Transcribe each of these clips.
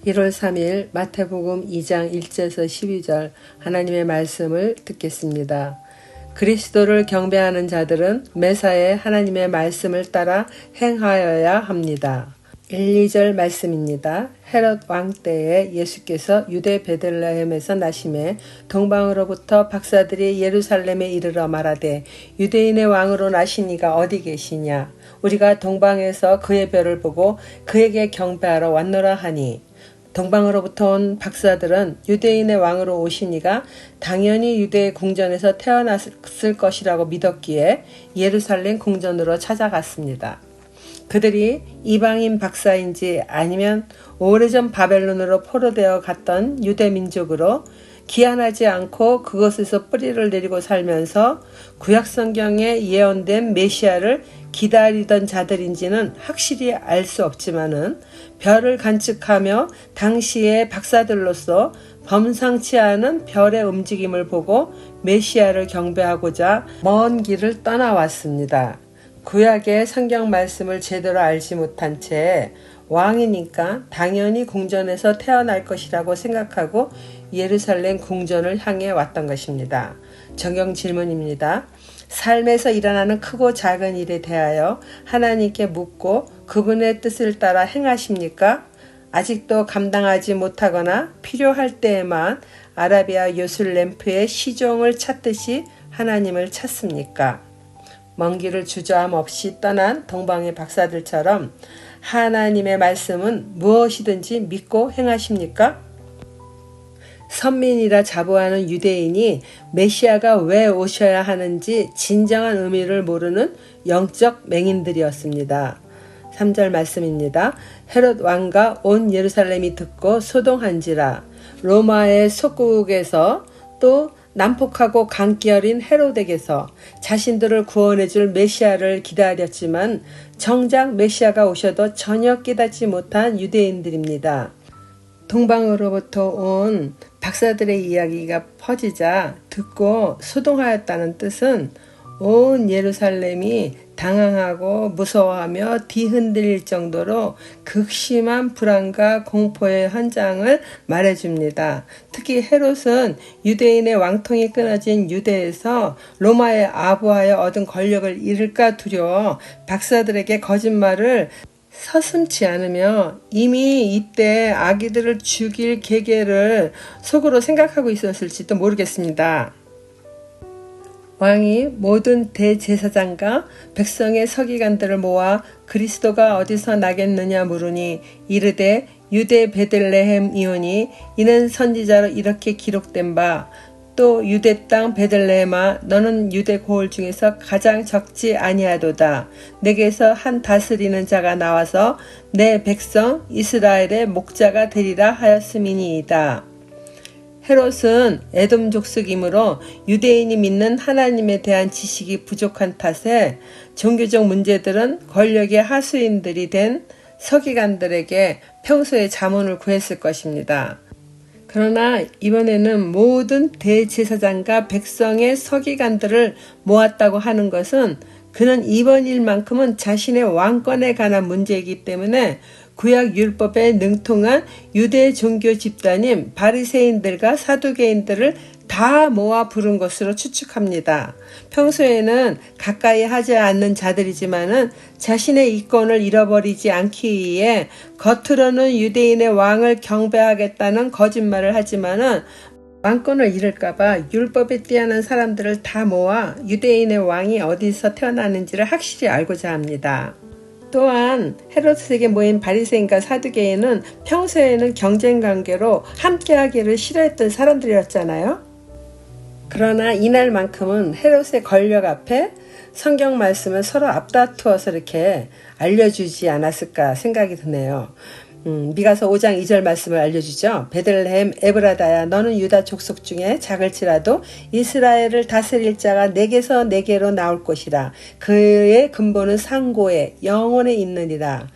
1월 3일 마태복음 2장 1절에서 12절 하나님의 말씀을 듣겠습니다. 그리스도를 경배하는 자들은 매사에 하나님의 말씀을 따라 행하여야 합니다. 1, 2절 말씀입니다. 헤롯 왕 때에 예수께서 유대 베들레헴에서 나심에 동방으로부터 박사들이 예루살렘에 이르러 말하되 유대인의 왕으로 나신 이가 어디 계시냐? 우리가 동방에서 그의 별을 보고 그에게 경배하러 왔노라 하니 동방으로부터 온 박사들은 유대인의 왕으로 오신 이가 당연히 유대의 궁전에서 태어났을 것이라고 믿었기에 예루살렘 궁전으로 찾아갔습니다. 그들이 이방인 박사인지 아니면 오래전 바벨론으로 포로되어 갔던 유대 민족으로 기한하지 않고 그곳에서 뿌리를 내리고 살면서 구약성경에 예언된 메시아를 기다리던 자들인지는 확실히 알 수 없지만은 별을 관측하며 당시의 박사들로서 범상치 않은 별의 움직임을 보고 메시아를 경배하고자 먼 길을 떠나왔습니다. 구약의 성경 말씀을 제대로 알지 못한 채 왕이니까 당연히 궁전에서 태어날 것이라고 생각하고 예루살렘 궁전을 향해 왔던 것입니다. 적용 질문입니다. 삶에서 일어나는 크고 작은 일에 대하여 하나님께 묻고 그분의 뜻을 따라 행하십니까? 아직도 감당하지 못하거나 필요할 때에만 아라비아 요술 램프의 시종을 찾듯이 하나님을 찾습니까? 먼 길을 주저함 없이 떠난 동방의 박사들처럼 하나님의 말씀은 무엇이든지 믿고 행하십니까? 선민이라 자부하는 유대인이 메시아가 왜 오셔야 하는지 진정한 의미를 모르는 영적 맹인들이었습니다. 3절 말씀입니다. 헤롯 왕과 온 예루살렘이 듣고 소동한지라. 로마의 속국에서 또 난폭하고 강기 어린 헤롯에게서 자신들을 구원해줄 메시아를 기다렸지만 정작 메시아가 오셔도 전혀 깨닫지 못한 유대인들입니다. 동방으로부터 온 박사들의 이야기가 퍼지자 듣고 소동하였다는 뜻은 온 예루살렘이 당황하고 무서워하며 뒤흔들릴 정도로 극심한 불안과 공포의 현장을 말해줍니다. 특히 헤롯은 유대인의 왕통이 끊어진 유대에서 로마에 아부하여 얻은 권력을 잃을까 두려워 박사들에게 거짓말을 서슴지 않으며 이미 이때 아기들을 죽일 계계를 속으로 생각하고 있었을지도 모르겠습니다. 왕이 모든 대제사장과 백성의 서기관들을 모아 그리스도가 어디서 나겠느냐 물으니 이르되 유대 베들레헴이오니 이는 선지자로 이렇게 기록된 바 또 유대 땅 베들레헴아 너는 유대 고을 중에서 가장 적지 아니하도다. 내게서 한 다스리는 자가 나와서 내 백성 이스라엘의 목자가 되리라 하였음이니이다. 헤롯은 에돔 족속이므로 유대인이 믿는 하나님에 대한 지식이 부족한 탓에 종교적 문제들은 권력의 하수인들이 된 서기관들에게 평소에 자문을 구했을 것입니다. 그러나 이번에는 모든 대제사장과 백성의 서기관들을 모았다고 하는 것은 그는 이번 일만큼은 자신의 왕권에 관한 문제이기 때문에 구약 율법에 능통한 유대 종교 집단인 바리새인들과 사두개인들을 다 모아 부른 것으로 추측합니다. 평소에는 가까이 하지 않는 자들이지만은 자신의 이권을 잃어버리지 않기 위해 겉으로는 유대인의 왕을 경배하겠다는 거짓말을 하지만은 왕권을 잃을까봐 율법에 뛰어난 사람들을 다 모아 유대인의 왕이 어디서 태어나는지를 확실히 알고자 합니다. 또한 헤롯에게 모인 바리새인과 사두개인은 평소에는 경쟁관계로 함께하기를 싫어했던 사람들이었잖아요. 그러나 이날만큼은 헤롯의 권력 앞에 성경 말씀을 서로 앞다투어서 이렇게 알려주지 않았을까 생각이 드네요. 미가서 5장 2절 말씀을 알려주죠. 베들레헴 에브라다야 너는 유다 족속 중에 작을지라도 이스라엘을 다스릴 자가 내게서 내게로 나올 것이라. 그의 근본은 상고에 영원에 있느니라.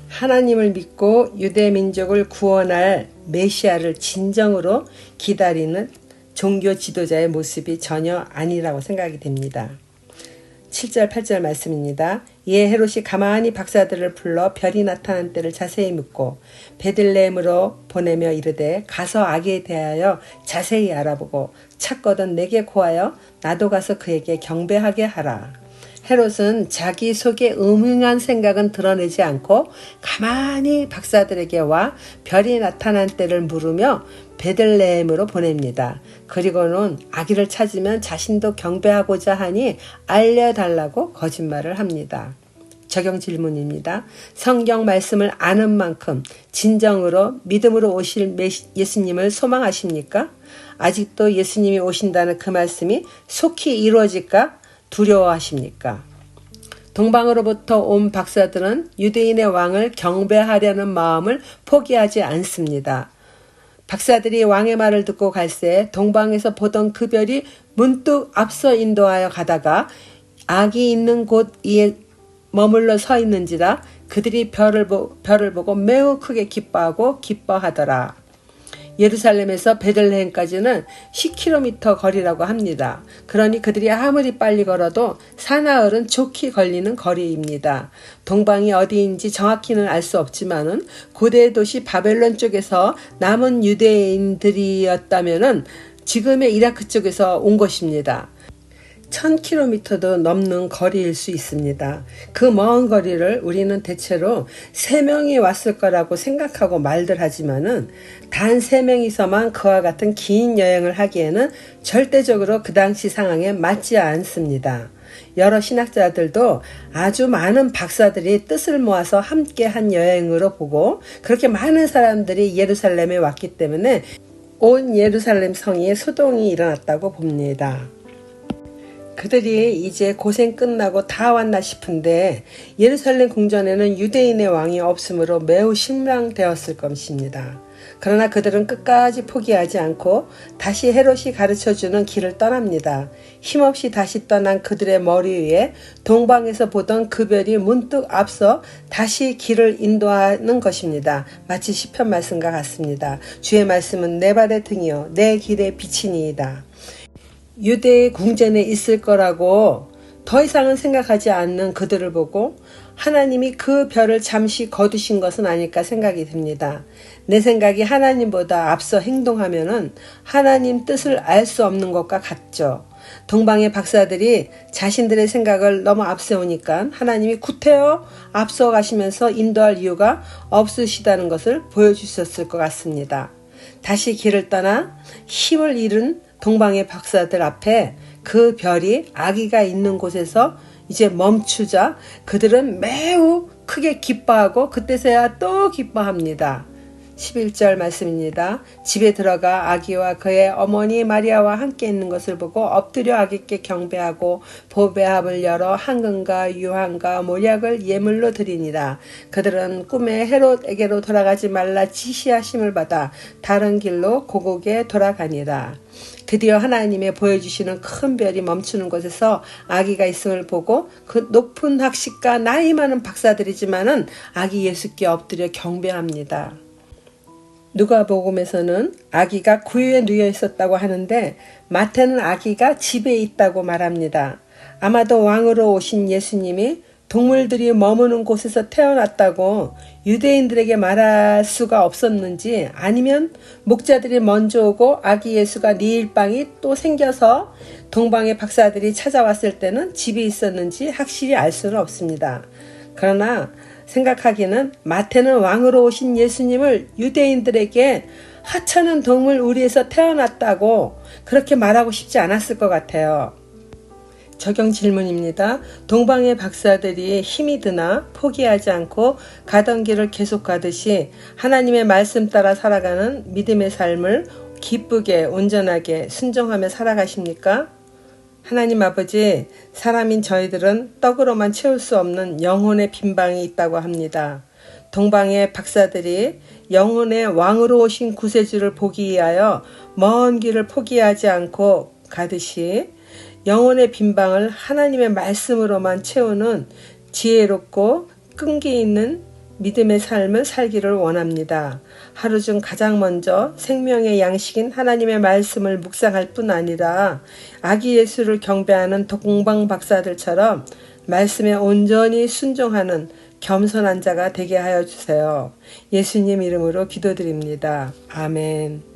하나님을 믿고 유대 민족을 구원할 메시아를 진정으로 기다리는 종교 지도자의 모습이 전혀 아니라고 생각이 됩니다. 7절 8절 말씀입니다. 이에 헤롯이 가만히 박사들을 불러 별이 나타난 때를 자세히 묻고 베들레헴으로 보내며 이르되 가서 아기에 대하여 자세히 알아보고 찾거든 내게 고하여 나도 가서 그에게 경배하게 하라. 헤롯은 자기 속에 음흉한 생각은 드러내지 않고 가만히 박사들에게 와 별이 나타난 때를 물으며 베들레헴으로 보냅니다. 그리고는 아기를 찾으면 자신도 경배하고자 하니 알려달라고 거짓말을 합니다. 적용 질문입니다. 성경 말씀을 아는 만큼 진정으로 믿음으로 오실 예수님을 소망하십니까? 아직도 예수님이 오신다는 그 말씀이 속히 이루어질까 두려워하십니까? 동방으로부터 온 박사들은 유대인의 왕을 경배하려는 마음을 포기하지 않습니다. 박사들이 왕의 말을 듣고 갈새 동방에서 보던 그 별이 문득 앞서 인도하여 가다가 아기 있는 곳 위에 머물러 서 있는지라 그들이 별을 보고 매우 크게 기뻐하고 기뻐하더라. 예루살렘에서 베들레헴까지는 10km 거리라고 합니다. 그러니 그들이 아무리 빨리 걸어도 사나흘은 좋게 걸리는 거리입니다. 동방이 어디인지 정확히는 알 수 없지만은 고대 도시 바벨론 쪽에서 남은 유대인들이었다면은 지금의 이라크 쪽에서 온 것입니다. 1000km도 넘는 거리일 수 있습니다. 그 먼 거리를 우리는 대체로 3명이 왔을 거라고 생각하고 말들 하지만은 단 3명이서만 그와 같은 긴 여행을 하기에는 절대적으로 그 당시 상황에 맞지 않습니다. 여러 신학자들도 아주 많은 박사들이 뜻을 모아서 함께 한 여행으로 보고 그렇게 많은 사람들이 예루살렘에 왔기 때문에 온 예루살렘 성에 소동이 일어났다고 봅니다. 그들이 이제 고생 끝나고 다 왔나 싶은데 예루살렘 궁전에는 유대인의 왕이 없으므로 매우 실망되었을 것입니다. 그러나 그들은 끝까지 포기하지 않고 다시 헤롯이 가르쳐주는 길을 떠납니다. 힘없이 다시 떠난 그들의 머리 위에 동방에서 보던 그 별이 문득 앞서 다시 길을 인도하는 것입니다. 마치 시편 말씀과 같습니다. 주의 말씀은 내 발의 등이요 내 길의 빛이니이다. 유대의 궁전에 있을 거라고 더 이상은 생각하지 않는 그들을 보고 하나님이 그 별을 잠시 거두신 것은 아닐까 생각이 듭니다. 내 생각이 하나님보다 앞서 행동하면은 하나님 뜻을 알 수 없는 것과 같죠. 동방의 박사들이 자신들의 생각을 너무 앞세우니까 하나님이 구태여 앞서 가시면서 인도할 이유가 없으시다는 것을 보여주셨을 것 같습니다. 다시 길을 떠나 힘을 잃은 동방의 박사들 앞에 그 별이 아기가 있는 곳에서 이제 멈추자 그들은 매우 크게 기뻐하고 그때서야 또 기뻐합니다. 11절 말씀입니다. 집에 들어가 아기와 그의 어머니 마리아와 함께 있는 것을 보고 엎드려 아기께 경배하고 보배합을 열어 황금과 유황과 몰약을 예물로 드리니라. 그들은 꿈에 헤롯에게로 돌아가지 말라 지시하심을 받아 다른 길로 고국에 돌아가니라. 드디어 하나님의 보여주시는 큰 별이 멈추는 곳에서 아기가 있음을 보고 그 높은 학식과 나이 많은 박사들이지만은 아기 예수께 엎드려 경배합니다. 누가복음에서는 아기가 구유에 누워 있었다고 하는데 마태는 아기가 집에 있다고 말합니다. 아마도 왕으로 오신 예수님이 동물들이 머무는 곳에서 태어났다고 유대인들에게 말할 수가 없었는지 아니면 목자들이 먼저 오고 아기 예수가 니일방이 또 생겨서 동방의 박사들이 찾아왔을 때는 집에 있었는지 확실히 알 수는 없습니다. 그러나 생각하기는 마태는 왕으로 오신 예수님을 유대인들에게 하찮은 동물 우리에서 태어났다고 그렇게 말하고 싶지 않았을 것 같아요. 적용 질문입니다. 동방의 박사들이 힘이 드나 포기하지 않고 가던 길을 계속 가듯이 하나님의 말씀 따라 살아가는 믿음의 삶을 기쁘게 온전하게 순종하며 살아가십니까? 하나님 아버지, 사람인 저희들은 떡으로만 채울 수 없는 영혼의 빈방이 있다고 합니다. 동방의 박사들이 영혼의 왕으로 오신 구세주를 보기 위하여 먼 길을 포기하지 않고 가듯이 영혼의 빈방을 하나님의 말씀으로만 채우는 지혜롭고 끈기 있는 믿음의 삶을 살기를 원합니다. 하루 중 가장 먼저 생명의 양식인 하나님의 말씀을 묵상할 뿐 아니라 아기 예수를 경배하는 독방 박사들처럼 말씀에 온전히 순종하는 겸손한 자가 되게 하여 주세요. 예수님 이름으로 기도드립니다. 아멘.